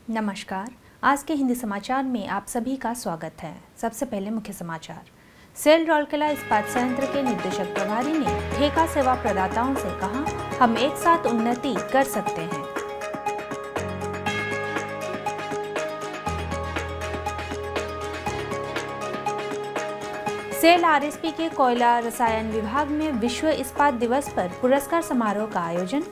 नमस्कार। आज के हिंदी समाचार में आप सभी का स्वागत है। सबसे पहले मुख्य समाचार। सेल राउरकेला इस्पात संयंत्र के निदेशक प्रभारी ने ठेका सेवा प्रदाताओं से कहा, हम एक साथ उन्नति कर सकते हैं। सेल आरएसपी के कोयला रसायन विभाग में विश्व इस्पात दिवस पर पुरस्कार समारोह का आयोजन।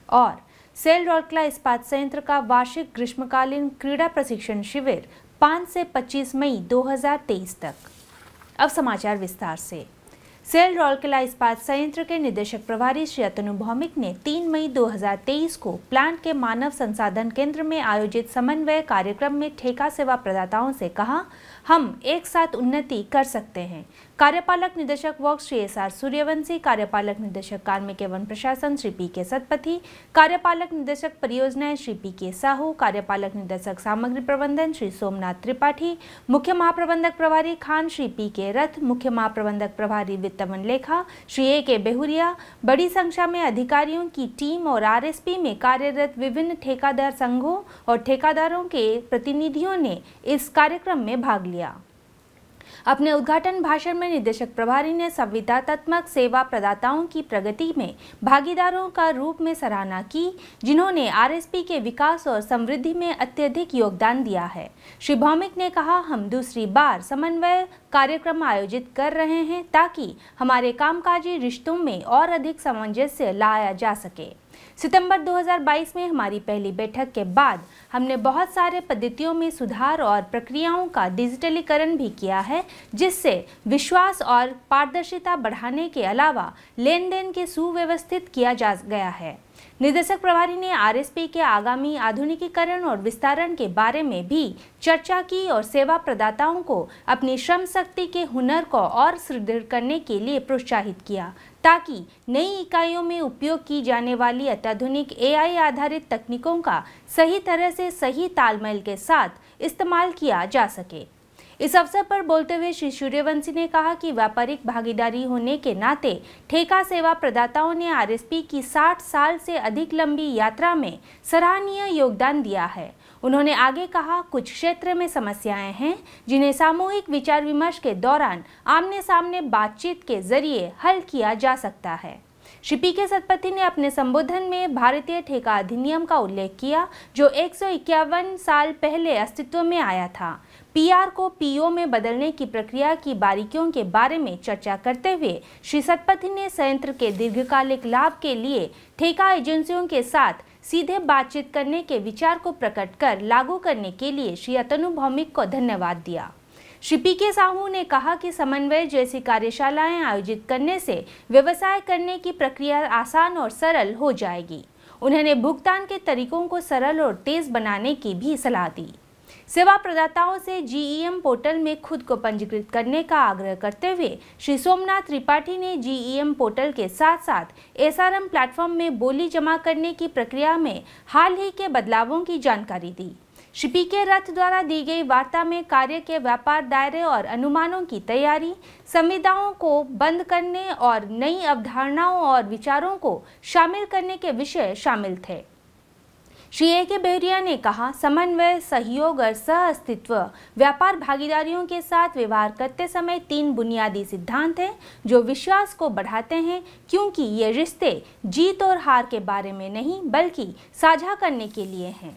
और सेल राउरकेला इस्पात संयंत्र का वार्षिक ग्रीष्मकालीन क्रीड़ा प्रशिक्षण शिविर 5 से 25 मई 2023 तक। अब समाचार विस्तार से। सेल राउरकेला इस्पात संयंत्र के निदेशक प्रभारी श्री अतनु भौमिक ने 3 मई 2023 को प्लांट के मानव संसाधन केंद्र में आयोजित समन्वय कार्यक्रम में ठेका सेवा प्रदाताओं से कहा, हम एक साथ उन्नति कर सकते हैं। कार्यपालक निदेशक works Shri S R Suryavanshi, कार्यपालक निदेशक कार्मिक एवं प्रशासन श्री पी के सतपथी, कार्यपालक निदेशक परियोजनाएं श्री पी के साहू, कार्यपालक निदेशक सामग्री प्रबंधन श्री सोमनाथ त्रिपाठी, मुख्य महाप्रबंधक प्रभारी खान श्री पी के रथ, मुख्य महाप्रबंधक प्रभारी वित्तवन लेखा श्री ए के बेहुरिया, बड़ी संख्या में अधिकारियों की टीम और आरएसपी में कार्यरत विभिन्न ठेकेदार संघों और ठेकेदारों के प्रतिनिधियों ने इस कार्यक्रम में भाग लिया। अपने उद्घाटन भाषण में निदेशक प्रभारी ने संविदात्मक सेवा प्रदाताओं की प्रगति में भागीदारों का रूप में सराहना की, जिन्होंने आरएसपी के विकास और समृद्धि में अत्यधिक योगदान दिया है। श्री भौमिक ने कहा, हम दूसरी बार समन्वय कार्यक्रम आयोजित कर रहे हैं ताकि हमारे कामकाजी रिश्तों में और अधिक सामंजस्य लाया जा सके। सितंबर 2022 में हमारी पहली बैठक के बाद हमने बहुत सारे पद्धतियों में सुधार और प्रक्रियाओं का डिजिटलीकरण भी किया है, जिससे विश्वास और पारदर्शिता बढ़ाने के अलावा लेन देन के सुव्यवस्थित किया जा गया है। निदेशक प्रभारी ने आरएसपी के आगामी आधुनिकीकरण और विस्तारण के बारे में भी चर्चा की और सेवा प्रदाताओं को अपनी श्रम शक्ति के हुनर को और सुदृढ़ करने के लिए प्रोत्साहित किया, ताकि नई इकाइयों में उपयोग की जाने वाली अत्याधुनिक एआई आधारित तकनीकों का सही तरह से सही तालमेल के साथ इस्तेमाल किया जा सके। इस अवसर पर बोलते हुए श्री सूर्यवंशी ने कहा कि व्यापारिक भागीदारी होने के नाते ठेका सेवा प्रदाताओं ने आरएसपी की 60 साल से अधिक लंबी यात्रा में सराहनीय योगदान दिया है। उन्होंने आगे कहा, कुछ क्षेत्र में समस्याएं हैं जिन्हें सामूहिक विचार विमर्श के दौरान आमने सामने बातचीत के जरिए हल किया जा सकता है। श्री पी के सतपथी ने अपने संबोधन में भारतीय ठेका अधिनियम का उल्लेख किया, जो 151 साल पहले अस्तित्व में आया था। पीआर को पीओ में बदलने की प्रक्रिया की बारीकियों के बारे में चर्चा करते हुए श्री सतपथी ने संयंत्र के दीर्घकालिक लाभ के लिए ठेका एजेंसियों के साथ सीधे बातचीत करने के विचार को प्रकट कर लागू करने के लिए श्री अतनु भौमिक को धन्यवाद दिया। श्री पी के साहू ने कहा कि समन्वय जैसी कार्यशालाएं आयोजित करने से व्यवसाय करने की प्रक्रिया आसान और सरल हो जाएगी। उन्होंने भुगतान के तरीकों को सरल और तेज बनाने की भी सलाह दी। सेवा प्रदाताओं से जीईएम पोर्टल में खुद को पंजीकृत करने का आग्रह करते हुए श्री सोमनाथ त्रिपाठी ने जीईएम पोर्टल के साथ साथ एसआरएम प्लेटफॉर्म में बोली जमा करने की प्रक्रिया में हाल ही के बदलावों की जानकारी दी। श्री पी के रथ द्वारा दी गई वार्ता में कार्य के व्यापार दायरे और अनुमानों की तैयारी, संविदाओं को बंद करने और नई अवधारणाओं और विचारों को शामिल करने के विषय शामिल थे। श्री ए के बेहुरिया ने कहा, समन्वय, सहयोग और सह अस्तित्व व्यापार भागीदारियों के साथ व्यवहार करते समय 3 बुनियादी सिद्धांत हैं जो विश्वास को बढ़ाते हैं, क्योंकि ये रिश्ते जीत और हार के बारे में नहीं बल्कि साझा करने के लिए हैं।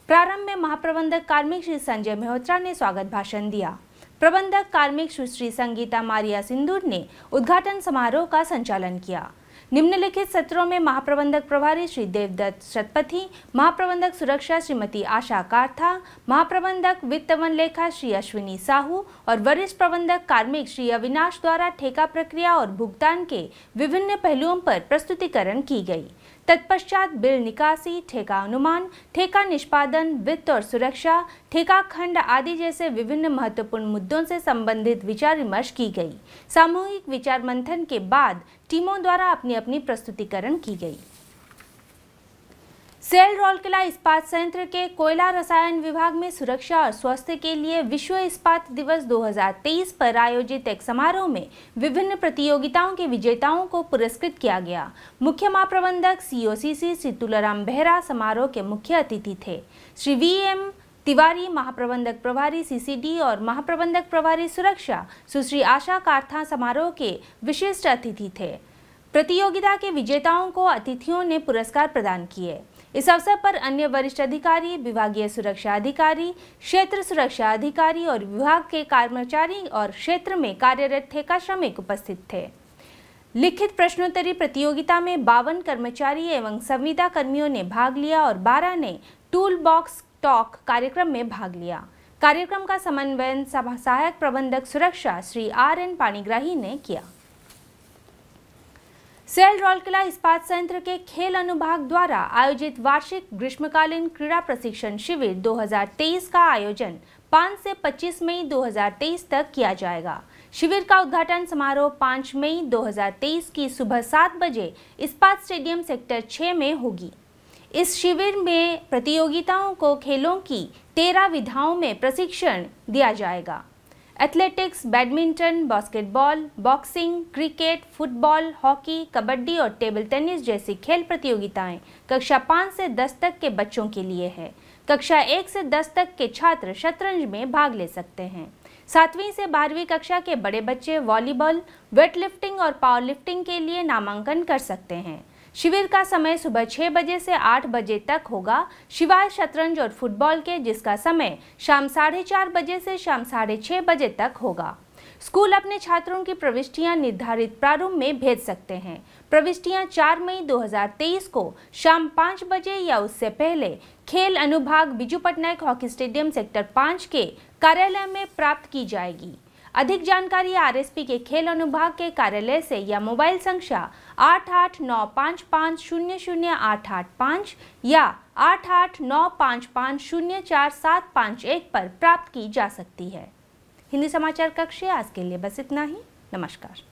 प्रारंभ में महाप्रबंधक कार्मिक श्री संजय मेहत्रा ने स्वागत भाषण दिया। प्रबंधक कार्मिक श्री संगीता मारिया सिंदूर ने उद्घाटन समारोह का संचालन किया। निम्नलिखित सत्रों में महाप्रबंधक प्रभारी श्री देवदत्त शतपथी, महाप्रबंधक सुरक्षा श्रीमती आशा काथा, महाप्रबंधक वित्तवन लेखा श्री अश्विनी साहू और वरिष्ठ प्रबंधक कार्मिक श्री अविनाश द्वारा ठेका प्रक्रिया और भुगतान के विभिन्न पहलुओं पर प्रस्तुतिकरण की गई। तत्पश्चात बिल निकासी, ठेका अनुमान, ठेका निष्पादन, वित्त और सुरक्षा, ठेका खंड आदि जैसे विभिन्न महत्वपूर्ण मुद्दों से संबंधित विचार विमर्श की गई। सामूहिक विचार मंथन के बाद टीमों द्वारा अपनी अपनी प्रस्तुतिकरण की गई। सेल राउरकेला इस्पात संयंत्र के कोयला रसायन विभाग में सुरक्षा और स्वास्थ्य के लिए विश्व इस्पात दिवस 2023 पर आयोजित एक समारोह में विभिन्न प्रतियोगिताओं के विजेताओं को पुरस्कृत किया गया। मुख्य महाप्रबंधक COCC श्री तुलाराम बेहरा समारोह के मुख्य अतिथि थे। श्री VM तिवारी महाप्रबंधक प्रभारी CCD और महाप्रबंधक प्रभारी सुरक्षा सुश्री आशा काथा समारोह के विशिष्ट अतिथि थे। प्रतियोगिता के विजेताओं को अतिथियों ने पुरस्कार प्रदान किए। इस अवसर पर अन्य वरिष्ठ अधिकारी, विभागीय सुरक्षा अधिकारी, क्षेत्र सुरक्षा अधिकारी और विभाग के कर्मचारी और क्षेत्र में कार्यरत ठेका श्रमिक उपस्थित थे। लिखित प्रश्नोत्तरी प्रतियोगिता में 52 कर्मचारी एवं संविदा कर्मियों ने भाग लिया और 12 ने टूल बॉक्स टॉक कार्यक्रम में भाग लिया। कार्यक्रम का समन्वयन सहायक प्रबंधक सुरक्षा श्री RN पाणिग्राही ने किया। सेल राउरकेला इस्पात संयंत्र के खेल अनुभाग द्वारा आयोजित वार्षिक ग्रीष्मकालीन क्रीड़ा प्रशिक्षण शिविर 2023 का आयोजन 5 से 25 मई 2023 तक किया जाएगा। शिविर का उद्घाटन समारोह 5 मई 2023 की सुबह 7 बजे इस्पात स्टेडियम सेक्टर 6 में होगी। इस शिविर में प्रतियोगिताओं को खेलों की 13 विधाओं में प्रशिक्षण दिया जाएगा। Athletics, badminton, basketball, boxing, cricket, football, hockey, kabaddi और टेबल टेनिस जैसी खेल प्रतियोगिताएं कक्षा 5 से 10 तक के बच्चों के लिए है। कक्षा 1 से 10 तक के छात्र शतरंज में भाग ले सकते हैं। 7वीं से 12वीं कक्षा के बड़े बच्चे वॉलीबॉल, वेटलिफ्टिंग और पावर लिफ्टिंग के लिए नामांकन कर सकते हैं। शिविर का समय सुबह 6 बजे से 8 बजे तक होगा, शिवाय शतरंज और फुटबॉल के, जिसका समय शाम 4:30 बजे से शाम 6:30 बजे तक होगा। स्कूल अपने छात्रों की प्रविष्टियां निर्धारित प्रारूप में भेज सकते हैं। प्रविष्टियां 4 मई 2023 को शाम 5 बजे या उससे पहले खेल अनुभाग Biju Patnaik hockey stadium sector 5 के कार्यालय में प्राप्त की जाएगी। अधिक जानकारी RSP के खेल अनुभाग के कार्यालय से या मोबाइल संख्या 8895500885 या 8895504751 पर प्राप्त की जा सकती है। हिंदी समाचार कक्ष आज के लिए बस इतना ही। नमस्कार।